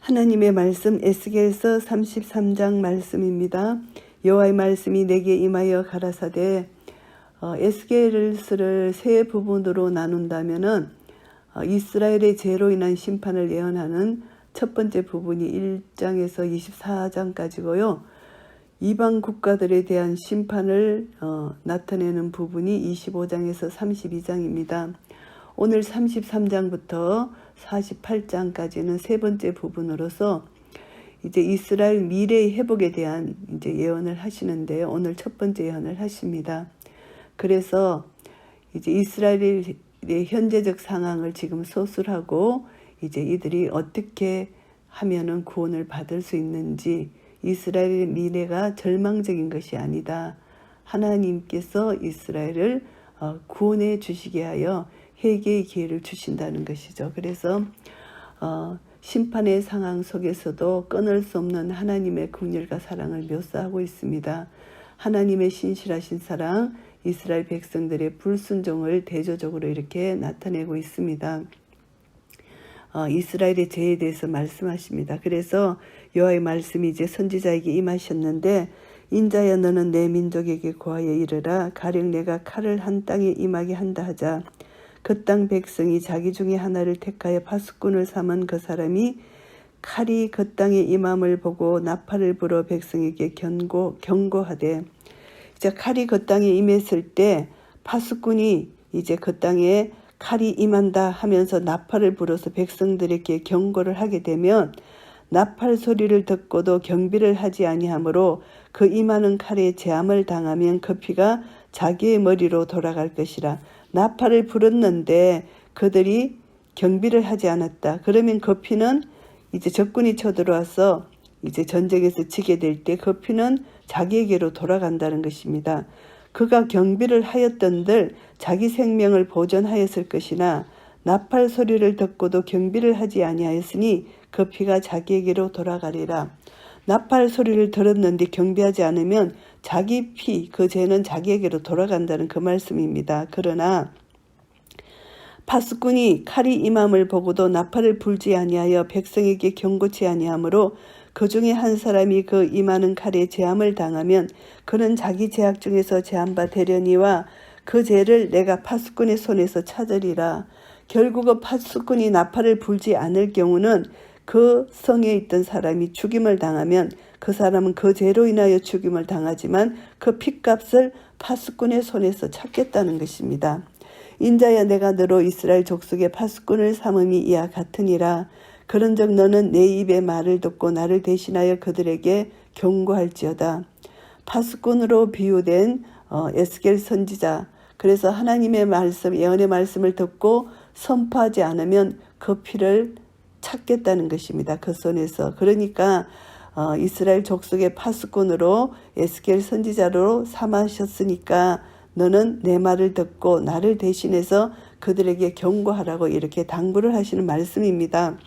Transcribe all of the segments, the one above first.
하나님의 말씀 에스겔서 33장 말씀입니다. 여호와의 말씀이 내게 임하여 가라사대 에스겔서를 세 부분으로 나눈다면은 이스라엘의 죄로 인한 심판을 예언하는 첫 번째 부분이 1장에서 24장까지고요. 이방 국가들에 대한 심판을 나타내는 부분이 25장에서 32장입니다. 오늘 33장부터 48장까지는 세 번째 부분으로서 이제 이스라엘 미래의 회복에 대한 이제 예언을 하시는데요. 오늘 첫 번째 예언을 하십니다. 그래서 이제 이스라엘의 현재적 상황을 지금 소술하고 이제 이들이 어떻게 하면은 구원을 받을 수 있는지, 이스라엘의 미래가 절망적인 것이 아니다. 하나님께서 이스라엘을 구원해 주시게 하여 회개의 기회를 주신다는 것이죠. 그래서 심판의 상황 속에서도 끊을 수 없는 하나님의 긍휼과 사랑을 묘사하고 있습니다. 하나님의 신실하신 사랑, 이스라엘 백성들의 불순종을 대조적으로 이렇게 나타내고 있습니다. 이스라엘의 죄에 대해서 말씀하십니다. 그래서 여호와의 말씀이 이제 선지자에게 임하셨는데, 인자여 너는 내 민족에게 고하여 이르라. 가령 내가 칼을 한 땅에 임하게 한다 하자. 그 땅 백성이 자기 중에 하나를 택하여 파수꾼을 삼은 그 사람이 칼이 그 땅에 임함을 보고 나팔을 불어 백성에게 경고하되, 이제 칼이 그 땅에 임했을 때 파수꾼이 이제 그 땅에 칼이 임한다 하면서 나팔을 불어서 백성들에게 경고를 하게 되면, 나팔 소리를 듣고도 경비를 하지 아니하므로 그 임하는 칼에 재함을 당하면 그 피가 자기의 머리로 돌아갈 것이라. 나팔을 불었는데 그들이 경비를 하지 않았다. 그러면 그 피는 이제 적군이 쳐들어와서 이제 전쟁에서 지게 될 때 그 피는 자기에게로 돌아간다는 것입니다. 그가 경비를 하였던들 자기 생명을 보존하였을 것이나 나팔 소리를 듣고도 경비를 하지 아니하였으니 그 피가 자기에게로 돌아가리라. 나팔 소리를 들었는데 경비하지 않으면 자기 피, 그 죄는 자기에게로 돌아간다는 그 말씀입니다. 그러나 파수꾼이 칼이 임함을 보고도 나팔을 불지 아니하여 백성에게 경고치 아니하므로 그 중에 한 사람이 그 임하는 칼에 재함을 당하면 그는 자기 죄악 중에서 재함바 되려니와 그 죄를 내가 파수꾼의 손에서 찾으리라. 결국은 파수꾼이 나팔을 불지 않을 경우는 그 성에 있던 사람이 죽임을 당하면 그 사람은 그 죄로 인하여 죽임을 당하지만 그 핏값을 파수꾼의 손에서 찾겠다는 것입니다. 인자야 내가 너로 이스라엘 족속의 파수꾼을 삼음이 이와 같으니라. 그런즉 너는 내 입의 말을 듣고 나를 대신하여 그들에게 경고할지어다. 파수꾼으로 비유된 에스겔 선지자, 그래서 하나님의 말씀, 예언의 말씀을 듣고 선포하지 않으면 그 피를 찾겠다는 것입니다. 그 손에서. 그러니까 이스라엘 족속의 파수꾼으로 에스겔 선지자로 삼으셨으니까 너는 내 말을 듣고 나를 대신해서 그들에게 경고하라고 이렇게 당부를 하시는 말씀입니다.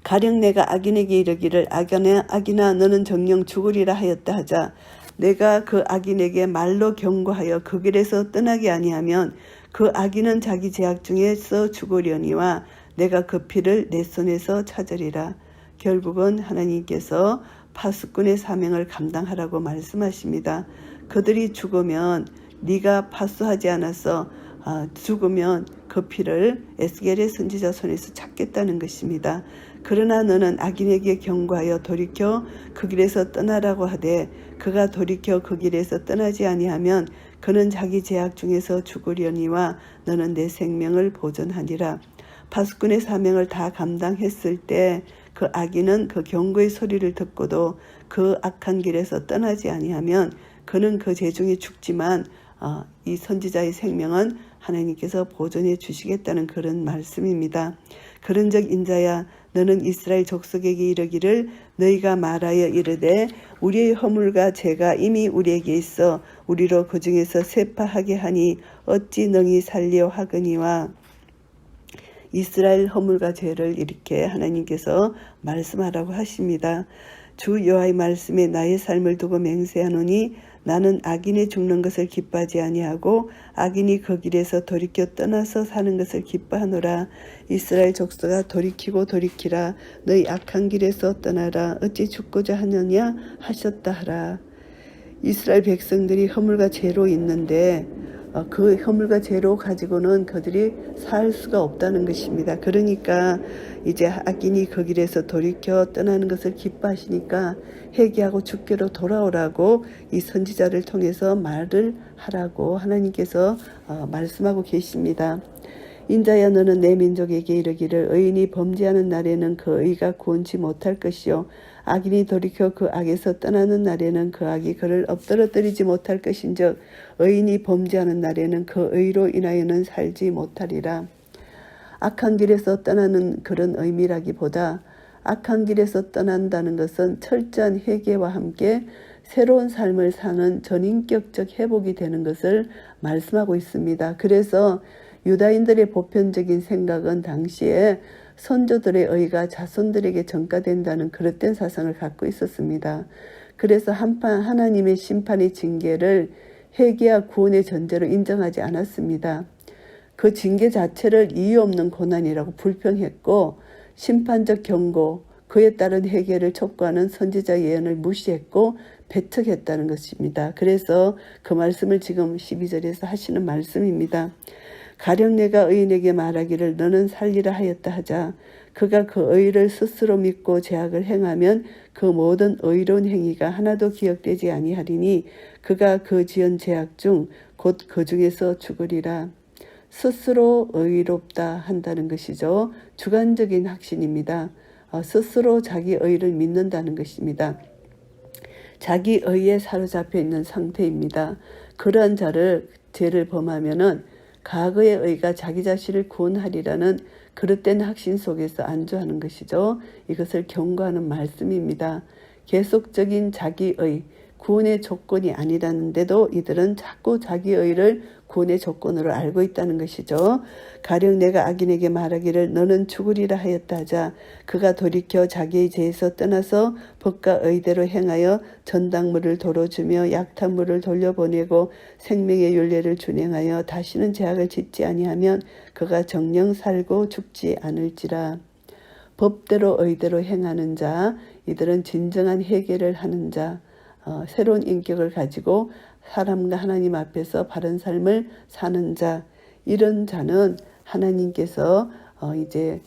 가령 내가 악인에게 이르기를 악인아 너는 정녕 죽으리라 하였다 하자. 내가 그 악인에게 말로 경고하여 그 길에서 떠나게 아니하면 그 악인은 자기 죄악 중에서 죽으려니와 내가 그 피를 내 손에서 찾으리라. 결국은 하나님께서 파수꾼의 사명을 감당하라고 말씀하십니다. 그들이 죽으면 네가 파수하지 않아서 죽으면 그 피를 에스겔의 선지자 손에서 찾겠다는 것입니다. 그러나 너는 악인에게 경고하여 돌이켜 그 길에서 떠나라고 하되 그가 돌이켜 그 길에서 떠나지 아니하면 그는 자기 죄악 중에서 죽으려니와 너는 내 생명을 보존하니라. 파수꾼의 사명을 다 감당했을 때 그 악인은 그 경고의 소리를 듣고도 그 악한 길에서 떠나지 아니하면 그는 그 죄 중에 죽지만 이 선지자의 생명은 하나님께서 보존해 주시겠다는 그런 말씀입니다. 그런즉 인자야 너는 이스라엘 족속에게 이르기를 너희가 말하여 이르되 우리의 허물과 죄가 이미 우리에게 있어 우리로 그 중에서 쇠파하게 하니 어찌 능히 살려 하거니와. 이스라엘 허물과 죄를 이렇게 하나님께서 말씀하라고 하십니다. 주 여호와의 말씀에 나의 삶을 두고 맹세하노니 나는 악인이 죽는 것을 기뻐하지 아니하고 악인이 그 길에서 돌이켜 떠나서 사는 것을 기뻐하노라. 이스라엘 족속아 돌이키고 돌이키라. 너희 악한 길에서 떠나라. 어찌 죽고자 하느냐 하셨다 하라. 이스라엘 백성들이 허물과 죄로 있는데 그 허물과 죄로 가지고는 그들이 살 수가 없다는 것입니다. 그러니까 이제 악인이 그 길에서 돌이켜 떠나는 것을 기뻐하시니까 회개하고 주께로 돌아오라고 이 선지자를 통해서 말을 하라고 하나님께서 말씀하고 계십니다. 인자야 너는 내 민족에게 이르기를 의인이 범죄하는 날에는 그 의가 구원치 못할 것이요 악인이 돌이켜 그 악에서 떠나는 날에는 그 악이 그를 엎드러뜨리지 못할 것인즉 의인이 범죄하는 날에는 그 의로 인하여는 살지 못하리라. 악한 길에서 떠나는 그런 의미라기보다 악한 길에서 떠난다는 것은 철저한 회개와 함께 새로운 삶을 사는 전인격적 회복이 되는 것을 말씀하고 있습니다. 그래서 유다인들의 보편적인 생각은 당시에 선조들의 의가 자손들에게 전가된다는 그릇된 사상을 갖고 있었습니다. 그래서 하나님의 심판의 징계를 회개와 구원의 전제로 인정하지 않았습니다. 그 징계 자체를 이유 없는 고난이라고 불평했고 심판적 경고, 그에 따른 회개를 촉구하는 선지자 예언을 무시했고 배척했다는 것입니다. 그래서 그 말씀을 지금 12절에서 하시는 말씀입니다. 가령 내가 의인에게 말하기를 너는 살리라 하였다 하자 그가 그 의를 스스로 믿고 죄악을 행하면 그 모든 의로운 행위가 하나도 기억되지 아니하리니 그가 그 지은 죄악 중 곧 그 중에서 죽으리라. 스스로 의롭다 한다는 것이죠. 주관적인 확신입니다. 스스로 자기 의를 믿는다는 것입니다. 자기 의에 사로잡혀 있는 상태입니다. 그러한 자를 죄를 범하면은 과거의 의가 자기 자신을 구원하리라는 그릇된 확신 속에서 안주하는 것이죠. 이것을 경고하는 말씀입니다. 계속적인 자기의 구원의 조건이 아니라는데도 이들은 자꾸 자기의를 구원의 조건으로 알고 있다는 것이죠. 가령 내가 악인에게 말하기를 너는 죽으리라 하였다 하자 그가 돌이켜 자기의 죄에서 떠나서 법과 의대로 행하여 전당물을 도로 주며 약탄물을 돌려보내고 생명의 윤례를 준행하여 다시는 죄악을 짓지 아니하면 그가 정령 살고 죽지 않을지라. 법대로 의대로 행하는 자, 이들은 진정한 회개를 하는 자, 새로운 인격을 가지고 사람과 하나님 앞에서 바른 삶을 사는 자, 이런 자는 하나님께서 이제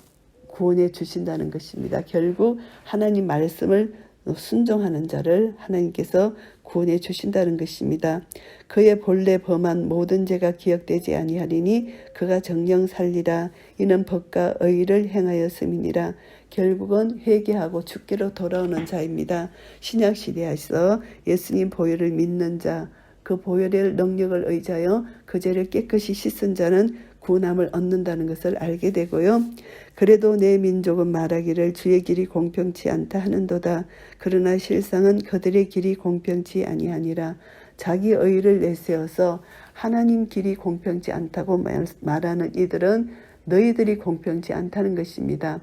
구원해 주신다는 것입니다. 결국 하나님 말씀을 순종하는 자를 하나님께서 구원해 주신다는 것입니다. 그의 본래 범한 모든 죄가 기억되지 아니하리니 그가 정령 살리라. 이는 법과 의를 행하였음이니라. 결국은 회개하고 주께로 돌아오는 자입니다. 신약시대에서 예수님 보혈을 믿는 자, 그 보혈의 능력을 의지하여 그 죄를 깨끗이 씻은 자는 구원함을 얻는다는 것을 알게 되고요. 그래도 내 민족은 말하기를 주의 길이 공평치 않다 하는도다. 그러나 실상은 그들의 길이 공평치 아니하니라. 자기 의를 내세워서 하나님 길이 공평치 않다고 말하는 이들은 너희들이 공평치 않다는 것입니다.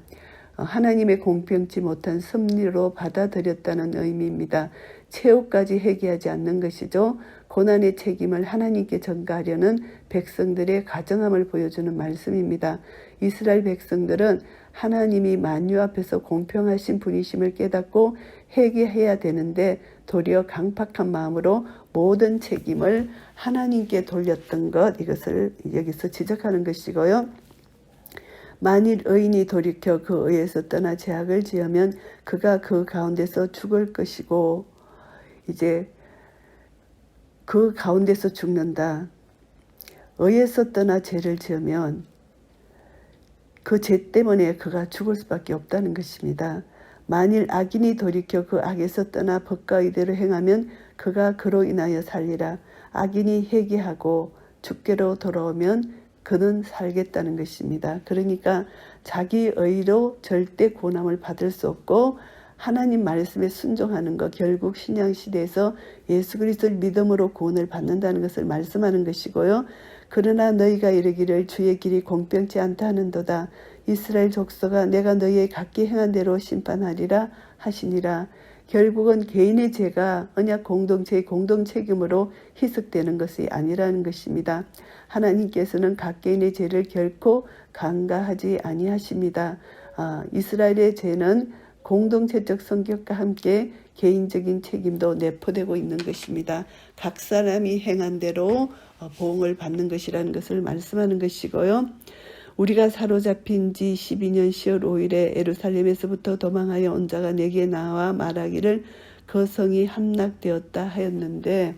하나님의 공평치 못한 섭리로 받아들였다는 의미입니다. 최후까지 회개하지 않는 것이죠. 고난의 책임을 하나님께 전가하려는 백성들의 가정함을 보여주는 말씀입니다. 이스라엘 백성들은 하나님이 만유 앞에서 공평하신 분이심을 깨닫고 회개해야 되는데 도리어 강팍한 마음으로 모든 책임을 하나님께 돌렸던 것, 이것을 여기서 지적하는 것이고요. 만일 의인이 돌이켜 그 의에서 떠나 죄악을 지으면 그가 그 가운데서 죽을 것이고, 이제 그 가운데서 죽는다. 의에서 떠나 죄를 지으면 그 죄 때문에 그가 죽을 수밖에 없다는 것입니다. 만일 악인이 돌이켜 그 악에서 떠나 법과 의대로 행하면 그가 그로 인하여 살리라. 악인이 회개하고 주께로 돌아오면 그는 살겠다는 것입니다. 그러니까 자기 의로 절대 구원함을 받을 수 없고 하나님 말씀에 순종하는 것, 결국 신약시대에서 예수 그리스도를 믿음으로 구원을 받는다는 것을 말씀하는 것이고요. 그러나 너희가 이르기를 주의 길이 공평치 않다 하는도다. 이스라엘 족속아 내가 너희의 각기 행한 대로 심판하리라 하시니라. 결국은 개인의 죄가 언약 공동체의 공동 책임으로 희석되는 것이 아니라는 것입니다. 하나님께서는 각 개인의 죄를 결코 간과하지 아니하십니다. 이스라엘의 죄는 공동체적 성격과 함께 개인적인 책임도 내포되고 있는 것입니다. 각 사람이 행한 대로 보응을 받는 것이라는 것을 말씀하는 것이고요. 우리가 사로잡힌 지 12년 10월 5일에 예루살렘에서부터 도망하여 온 자가 내게 나와 말하기를 그 성이 함락되었다 하였는데,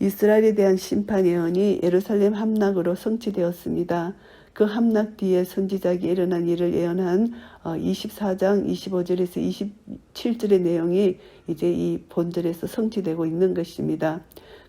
이스라엘에 대한 심판 예언이 예루살렘 함락으로 성취되었습니다. 그 함락 뒤에 선지자에게 일어난 일을 예언한 24장 25절에서 27절의 내용이 이제 이 본절에서 성취되고 있는 것입니다.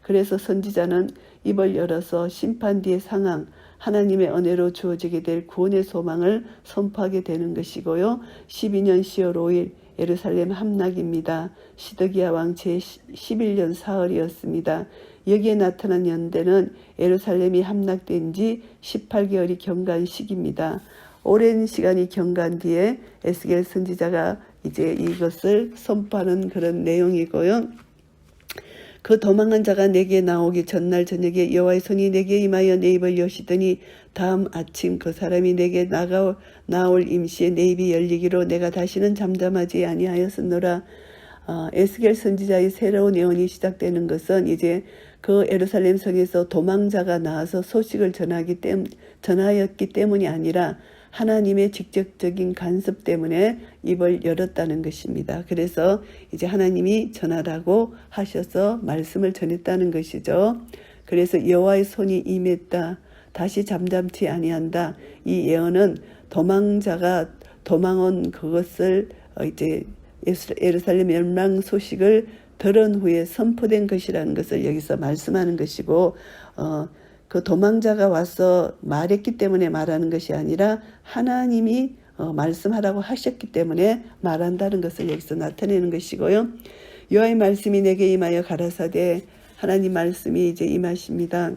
그래서 선지자는 입을 열어서 심판 뒤의 상황, 하나님의 은혜로 주어지게 될 구원의 소망을 선포하게 되는 것이고요. 12년 10월 5일 예루살렘 함락입니다. 시드기야 왕 제11년 사흘이었습니다. 여기에 나타난 연대는 예루살렘이 함락된 지 18개월이 경과한 시기입니다. 오랜 시간이 경과한 뒤에 에스겔 선지자가 이제 이것을 선포하는 그런 내용이고요. 그 도망한 자가 내게 나오기 전날 저녁에 여호와의 손이 내게 임하여 내 입을 여시더니 다음 아침 그 사람이 내게 나올 임시에 내 입이 열리기로 내가 다시는 잠잠하지 아니하였으노라. 에스겔 선지자의 새로운 예언이 시작되는 것은 이제 그 예루살렘 성에서 도망자가 나와서 소식을 전하였기 때문이 아니라 하나님의 직접적인 간섭 때문에 입을 열었다는 것입니다. 그래서 이제 하나님이 전하라고 하셔서 말씀을 전했다는 것이죠. 그래서 여호와의 손이 임했다. 다시 잠잠치 아니한다. 이 예언은 도망자가 도망온 그것을 이제 예루살렘 멸망 소식을 들은 후에 선포된 것이라는 것을 여기서 말씀하는 것이고, 그 도망자가 와서 말했기 때문에 말하는 것이 아니라 하나님이 말씀하라고 하셨기 때문에 말한다는 것을 여기서 나타내는 것이고요. 여호와의 말씀이 내게 임하여 가라사대, 하나님 말씀이 이제 임하십니다.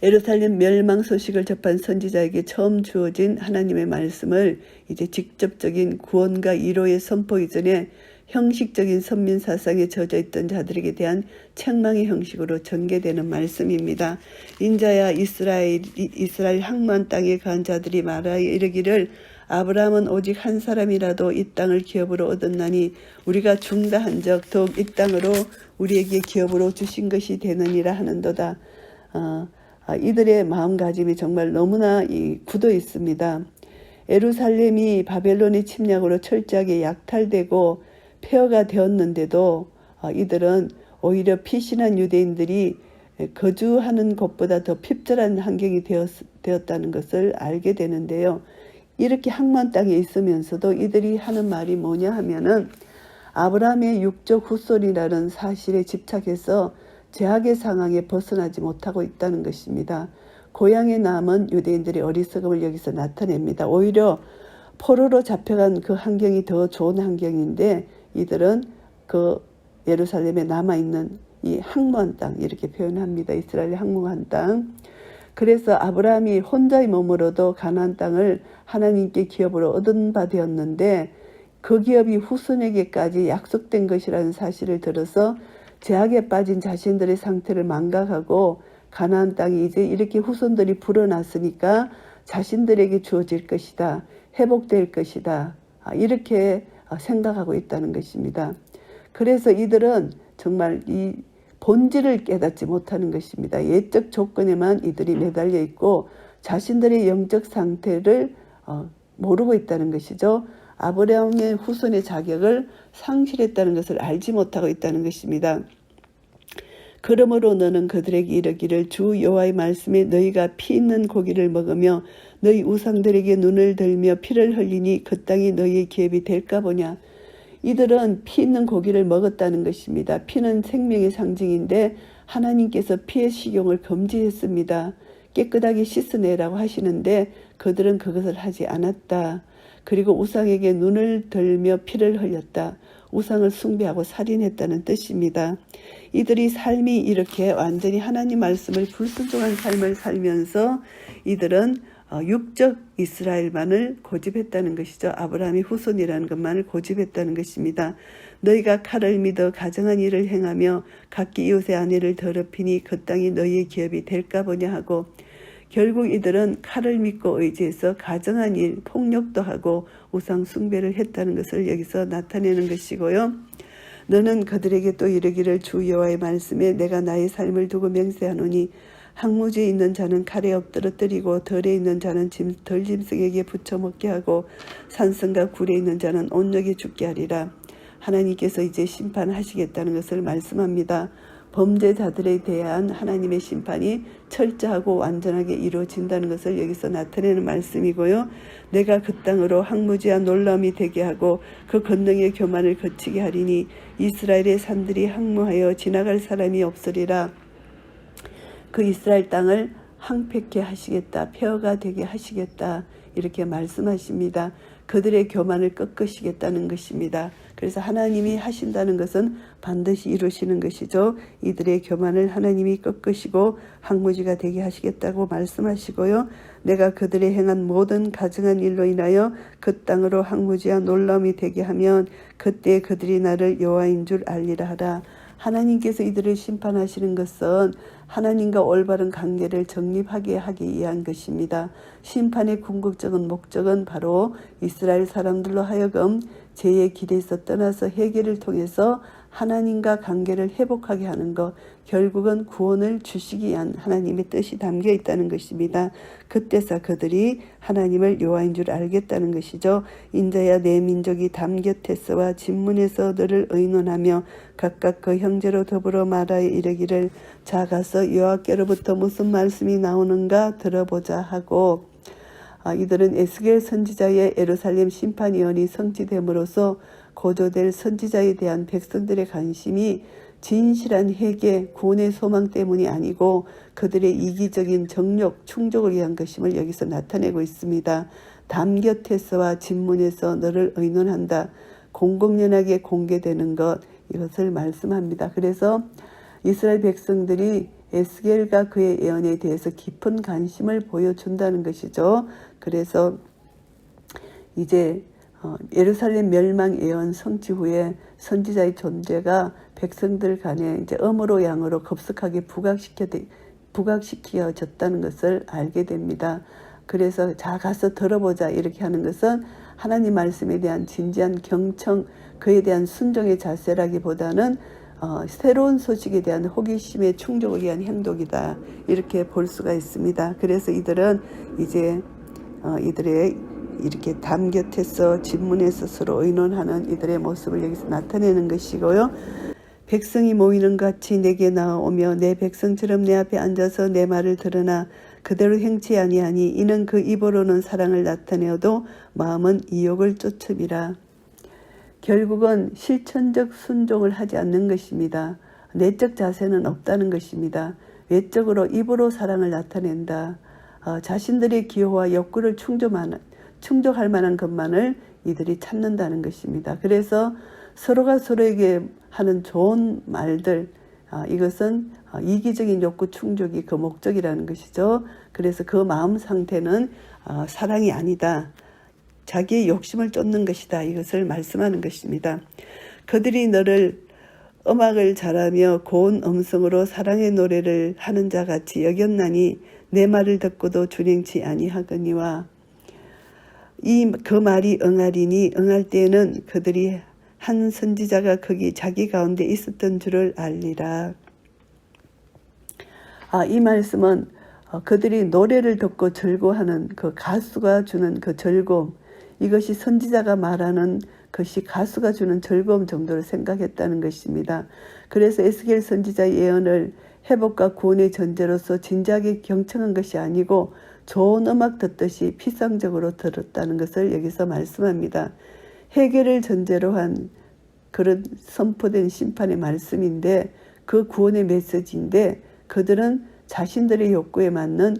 예루살렘 멸망 소식을 접한 선지자에게 처음 주어진 하나님의 말씀을 이제 직접적인 구원과 위로의 선포 이전에 형식적인 선민사상에 젖어있던 자들에게 대한 책망의 형식으로 전개되는 말씀입니다. 인자야 이스라엘 항모한 땅에 간 자들이 말하여 이르기를 아브라함은 오직 한 사람이라도 이 땅을 기업으로 얻었나니 우리가 죽다 한적 더욱 이 땅으로 우리에게 기업으로 주신 것이 되느니라 하는도다. 이들의 마음가짐이 정말 너무나 굳어 있습니다. 예루살렘이 바벨론의 침략으로 철저하게 약탈되고 폐허가 되었는데도 이들은 오히려 피신한 유대인들이 거주하는 곳보다 더 핍절한 환경이 되었다는 것을 알게 되는데요. 이렇게 항모한 땅에 있으면서도 이들이 하는 말이 뭐냐 하면은 아브라함의 육적 후손이라는 사실에 집착해서 죄악의 상황에 벗어나지 못하고 있다는 것입니다. 고향에 남은 유대인들의 어리석음을 여기서 나타냅니다. 오히려 포로로 잡혀간 그 환경이 더 좋은 환경인데 이들은 그 예루살렘에 남아있는 이 항모한 땅, 이렇게 표현합니다. 이스라엘의 항모한 땅. 그래서 아브라함이 혼자의 몸으로도 가나안 땅을 하나님께 기업으로 얻은 바 되었는데 그 기업이 후손에게까지 약속된 것이라는 사실을 들어서 죄악에 빠진 자신들의 상태를 망각하고 가나안 땅이 이제 이렇게 후손들이 불어났으니까 자신들에게 주어질 것이다, 회복될 것이다, 이렇게 생각하고 있다는 것입니다. 그래서 이들은 정말 이 본질을 깨닫지 못하는 것입니다. 예적 조건에만 이들이 매달려 있고 자신들의 영적 상태를 모르고 있다는 것이죠. 아브라함의 후손의 자격을 상실했다는 것을 알지 못하고 있다는 것입니다. 그러므로 너는 그들에게 이르기를 주 여호와의 말씀에 너희가 피 있는 고기를 먹으며 너희 우상들에게 눈을 들며 피를 흘리니 그 땅이 너희의 기업이 될까 보냐. 이들은 피 있는 고기를 먹었다는 것입니다. 피는 생명의 상징인데 하나님께서 피의 식용을 금지했습니다. 깨끗하게 씻어내라고 하시는데 그들은 그것을 하지 않았다. 그리고 우상에게 눈을 들며 피를 흘렸다. 우상을 숭배하고 살인했다는 뜻입니다. 이들이 삶이 이렇게 완전히 하나님 말씀을 불순종한 삶을 살면서 이들은 육적 이스라엘만을 고집했다는 것이죠. 아브라함의 후손이라는 것만을 고집했다는 것입니다. 너희가 칼을 믿어 가정한 일을 행하며 각기 이웃의 아내를 더럽히니 그 땅이 너희의 기업이 될까 보냐 하고, 결국 이들은 칼을 믿고 의지해서 가정한 일, 폭력도 하고 우상 숭배를 했다는 것을 여기서 나타내는 것이고요. 너는 그들에게 또 이르기를 주 여호와의 말씀에 내가 나의 삶을 두고 맹세하노니 항무지에 있는 자는 칼에 엎드러뜨리고 덜에 있는 자는 덜짐승에게 부쳐 먹게 하고 산성과 굴에 있는 자는 온역에 죽게 하리라. 하나님께서 이제 심판하시겠다는 것을 말씀합니다. 범죄자들에 대한 하나님의 심판이 철저하고 완전하게 이루어진다는 것을 여기서 나타내는 말씀이고요. 내가 그 땅으로 항무지와 놀라움이 되게 하고 그 권능의 교만을 거치게 하리니 이스라엘의 산들이 항무하여 지나갈 사람이 없으리라. 그 이스라엘 땅을 항폐케 하시겠다. 폐허가 되게 하시겠다. 이렇게 말씀하십니다. 그들의 교만을 꺾으시겠다는 것입니다. 그래서 하나님이 하신다는 것은 반드시 이루시는 것이죠. 이들의 교만을 하나님이 꺾으시고 항무지가 되게 하시겠다고 말씀하시고요. 내가 그들의 행한 모든 가증한 일로 인하여 그 땅으로 항무지와 놀라움이 되게 하면 그때 그들이 나를 여호와인 줄 알리라 하라. 하나님께서 이들을 심판하시는 것은 하나님과 올바른 관계를 정립하게 하기 위한 것입니다. 심판의 궁극적인 목적은 바로 이스라엘 사람들로 하여금 죄의 길에서 떠나서 회개를 통해서 하나님과 관계를 회복하게 하는 것, 결국은 구원을 주시기 위한 하나님의 뜻이 담겨 있다는 것입니다. 그때서 그들이 하나님을 여호와인 줄 알겠다는 것이죠. 인자야 내 민족이 담 곁에서와 진문에서 너를 의논하며 각각 그 형제로 더불어 말하여 이르기를 자가서 여호와께로부터 무슨 말씀이 나오는가 들어보자 하고, 이들은 에스겔 선지자의 예루살렘 심판위원이 성취됨으로써 고조될 선지자에 대한 백성들의 관심이 진실한 회개, 구원의 소망 때문이 아니고 그들의 이기적인 정욕, 충족을 위한 것임을 여기서 나타내고 있습니다. 담 곁에서와 진문에서 너를 의논한다. 공공연하게 공개되는 것, 이것을 말씀합니다. 그래서 이스라엘 백성들이 에스겔과 그의 예언에 대해서 깊은 관심을 보여준다는 것이죠. 그래서 이제 예루살렘 멸망 예언 성취 후에 선지자의 존재가 백성들 간에 이제 음으로 양으로 급속하게 부각시켜졌다는 것을 알게 됩니다. 그래서 자 가서 들어보자 이렇게 하는 것은 하나님 말씀에 대한 진지한 경청, 그에 대한 순종의 자세라기보다는 새로운 소식에 대한 호기심의 충족을 위한 행동이다. 이렇게 볼 수가 있습니다. 그래서 이들은 이제 이들의 이렇게 담 곁에서 진문에서 서로 의논하는 이들의 모습을 여기서 나타내는 것이고요. 백성이 모이는 같이 내게 나오며 내 백성처럼 내 앞에 앉아서 내 말을 들으나 그대로 행치 아니하니 이는 그 입으로는 사랑을 나타내어도 마음은 이욕을 쫓음이라. 결국은 실천적 순종을 하지 않는 것입니다. 내적 자세는 없다는 것입니다. 외적으로 입으로 사랑을 나타낸다. 자신들의 기호와 욕구를 충족할 만한 것만을 이들이 찾는다는 것입니다. 그래서 서로가 서로에게 하는 좋은 말들, 이것은 이기적인 욕구 충족이 그 목적이라는 것이죠. 그래서 그 마음 상태는 사랑이 아니다. 자기의 욕심을 쫓는 것이다. 이것을 말씀하는 것입니다. 그들이 너를 음악을 잘하며 고운 음성으로 사랑의 노래를 하는 자 같이 여겼나니 내 말을 듣고도 준행치 아니하거니와 그 말이 응하리니 응할 때에는 그들이 한 선지자가 거기 자기 가운데 있었던 줄을 알리라. 이 말씀은 그들이 노래를 듣고 즐거워하는 그 가수가 주는 그 즐거움, 이것이 선지자가 말하는 것이 가수가 주는 즐거움 정도로 생각했다는 것입니다. 그래서 에스겔 선지자의 예언을 회복과 구원의 전제로서 진지하게 경청한 것이 아니고 좋은 음악 듣듯이 피상적으로 들었다는 것을 여기서 말씀합니다. 회개를 전제로 한 그런 선포된 심판의 말씀인데, 그 구원의 메시지인데 그들은 자신들의 욕구에 맞는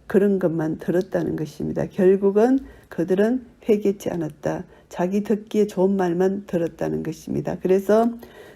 그런 것만 들었다는 것입니다. 결국은 그들은 회개치 않았다. 자기 듣기에 좋은 말만 들었다는 것입니다. 그래서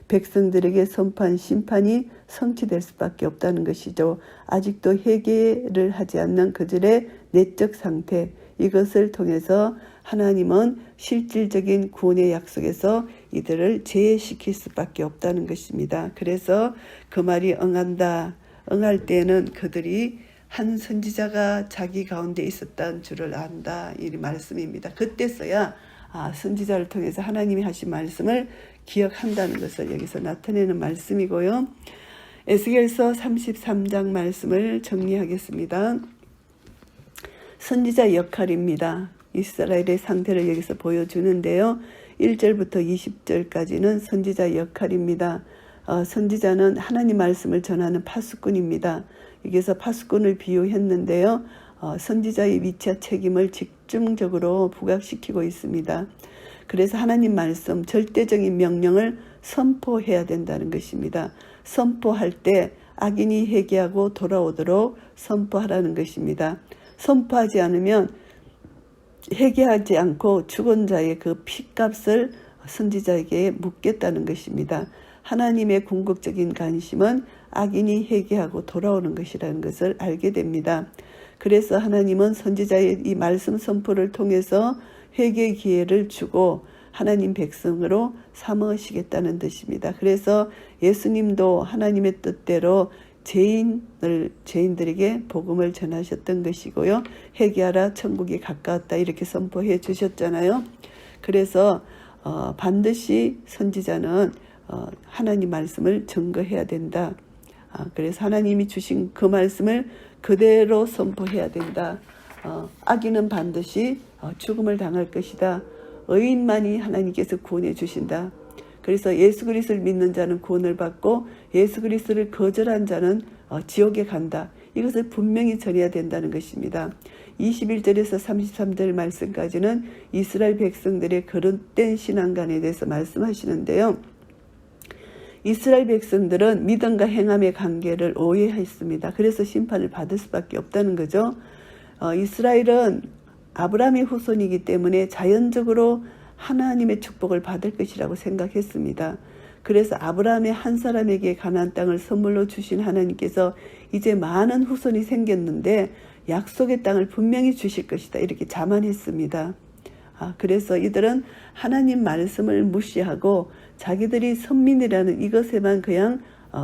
백성들에게 선포한 심판이 성취될 수밖에 없다는 것이죠. 아직도 회개를 하지 않는 그들의 내적 상태, 이것을 통해서 하나님은 실질적인 구원의 약속에서 이들을 제외시킬 수밖에 없다는 것입니다. 그래서 그 말이 응할 때에는 그들이 한 선지자가 자기 가운데 있었다는 줄을 안다, 이 말씀입니다. 그때서야 선지자를 통해서 하나님이 하신 말씀을 기억한다는 것을 여기서 나타내는 말씀이고요. 에스겔서 33장 말씀을 정리하겠습니다. 선지자 역할입니다. 이스라엘의 상태를 여기서 보여주는데요. 1절부터 20절까지는 선지자 역할입니다. 선지자는 하나님 말씀을 전하는 파수꾼입니다. 여기서 파수꾼을 비유했는데요. 선지자의 위치와 책임을 집중적으로 부각시키고 있습니다. 그래서 하나님 말씀, 절대적인 명령을 선포해야 된다는 것입니다. 선포할 때 악인이 회개하고 돌아오도록 선포하라는 것입니다. 선포하지 않으면 회개하지 않고 죽은 자의 그 피값을 선지자에게 묻겠다는 것입니다. 하나님의 궁극적인 관심은 악인이 회개하고 돌아오는 것이라는 것을 알게 됩니다. 그래서 하나님은 선지자의 이 말씀 선포를 통해서 회개의 기회를 주고 하나님 백성으로 삼으시겠다는 뜻입니다. 그래서 예수님도 하나님의 뜻대로 죄인들에게 복음을 전하셨던 것이고요. 회개하라, 천국이 가까웠다, 이렇게 선포해 주셨잖아요. 그래서 반드시 선지자는 하나님 말씀을 증거해야 된다. 그래서 하나님이 주신 그 말씀을 그대로 선포해야 된다. 악인은 반드시 죽음을 당할 것이다. 의인만이 하나님께서 구원해 주신다. 그래서 예수 그리스도를 믿는 자는 구원을 받고 예수 그리스도를 거절한 자는 지옥에 간다. 이것을 분명히 전해야 된다는 것입니다. 21절에서 33절 말씀까지는 이스라엘 백성들의 거듭된 신앙관에 대해서 말씀하시는데요. 이스라엘 백성들은 믿음과 행함의 관계를 오해했습니다. 그래서 심판을 받을 수밖에 없다는 거죠. 이스라엘은 아브라함의 후손이기 때문에 자연적으로 하나님의 축복을 받을 것이라고 생각했습니다. 그래서 아브라함의 한 사람에게 가나안 땅을 선물로 주신 하나님께서 이제 많은 후손이 생겼는데 약속의 땅을 분명히 주실 것이다, 이렇게 자만했습니다. 그래서 이들은 하나님 말씀을 무시하고 자기들이 선민이라는 이것에만 그냥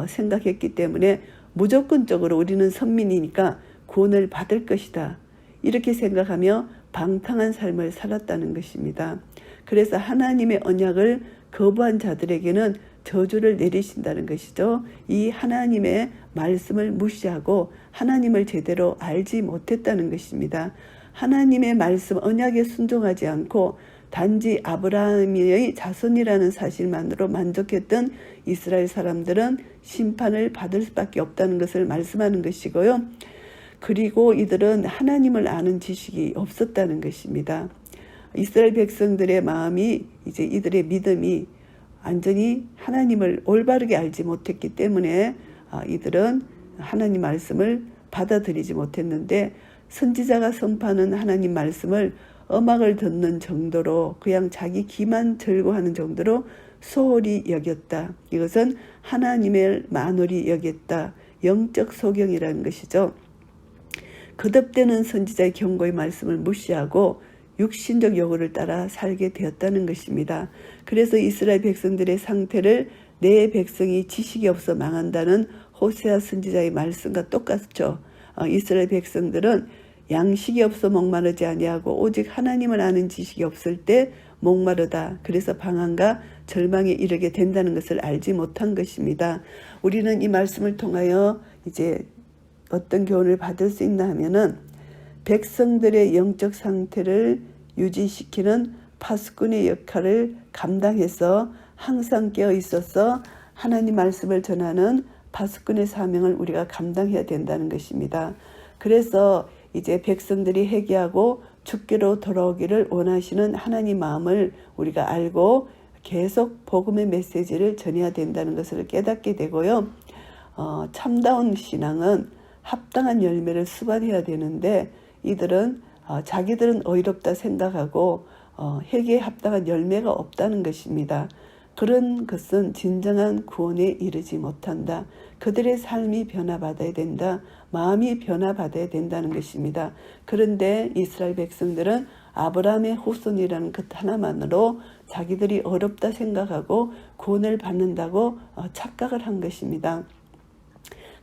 생각했기 때문에 무조건적으로 우리는 선민이니까 구원을 받을 것이다, 이렇게 생각하며 방탕한 삶을 살았다는 것입니다. 그래서 하나님의 언약을 거부한 자들에게는 저주를 내리신다는 것이죠. 이 하나님의 말씀을 무시하고 하나님을 제대로 알지 못했다는 것입니다. 하나님의 말씀 언약에 순종하지 않고 단지 아브라함의 자손이라는 사실만으로 만족했던 이스라엘 사람들은 심판을 받을 수밖에 없다는 것을 말씀하는 것이고요. 그리고 이들은 하나님을 아는 지식이 없었다는 것입니다. 이스라엘 백성들의 마음이, 이제 이들의 믿음이 완전히 하나님을 올바르게 알지 못했기 때문에 이들은 하나님 말씀을 받아들이지 못했는데, 선지자가 선포하는 하나님 말씀을 음악을 듣는 정도로 그냥 자기 귀만 절구하는 정도로 소홀히 여겼다. 이것은 하나님을 만홀히 여겼다. 영적 소경이라는 것이죠. 거듭되는 선지자의 경고의 말씀을 무시하고 육신적 요구를 따라 살게 되었다는 것입니다. 그래서 이스라엘 백성들의 상태를 내 백성이 지식이 없어 망한다는 호세아 선지자의 말씀과 똑같죠. 이스라엘 백성들은 양식이 없어 목마르지 아니하고 오직 하나님을 아는 지식이 없을 때 목마르다. 그래서 방황과 절망에 이르게 된다는 것을 알지 못한 것입니다. 우리는 이 말씀을 통하여 이제 어떤 교훈을 받을 수 있나 하면은 백성들의 영적 상태를 유지시키는 파수꾼의 역할을 감당해서 항상 깨어 있어서 하나님 말씀을 전하는 파수꾼의 사명을 우리가 감당해야 된다는 것입니다. 그래서 이제 백성들이 회개하고 주께로 돌아오기를 원하시는 하나님 마음을 우리가 알고 계속 복음의 메시지를 전해야 된다는 것을 깨닫게 되고요. 참다운 신앙은 합당한 열매를 수반해야 되는데 이들은 자기들은 의롭다 생각하고 회개에 합당한 열매가 없다는 것입니다. 그런 것은 진정한 구원에 이르지 못한다. 그들의 삶이 변화받아야 된다. 마음이 변화받아야 된다는 것입니다. 그런데 이스라엘 백성들은 아브라함의 후손이라는 것 하나만으로 자기들이 어렵다 생각하고 구원을 받는다고 착각을 한 것입니다.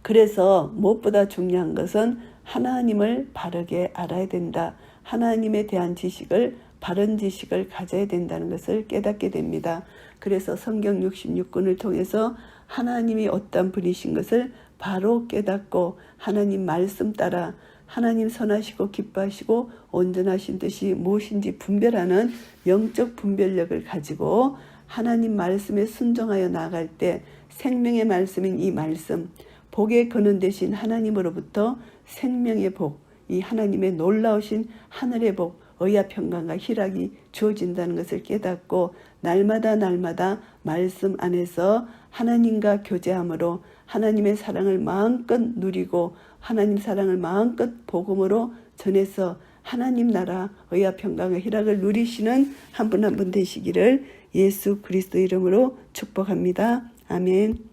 그래서 무엇보다 중요한 것은 하나님을 바르게 알아야 된다. 하나님에 대한 지식을, 바른 지식을 가져야 된다는 것을 깨닫게 됩니다. 그래서 성경 66권을 통해서 하나님이 어떤 분이신 것을 바로 깨닫고 하나님 말씀 따라 하나님 선하시고 기뻐하시고 온전하신 뜻이 무엇인지 분별하는 영적 분별력을 가지고 하나님 말씀에 순종하여 나아갈 때 생명의 말씀인 이 말씀, 복의 근원 되신 하나님으로부터 생명의 복, 이 하나님의 놀라우신 하늘의 복, 의와 평강과 희락이 주어진다는 것을 깨닫고 날마다 말씀 안에서 하나님과 교제함으로 하나님의 사랑을 마음껏 누리고 하나님 사랑을 마음껏 복음으로 전해서 하나님 나라 의와 평강과 희락을 누리시는 한 분 한 분 되시기를 예수 그리스도 이름으로 축복합니다. 아멘.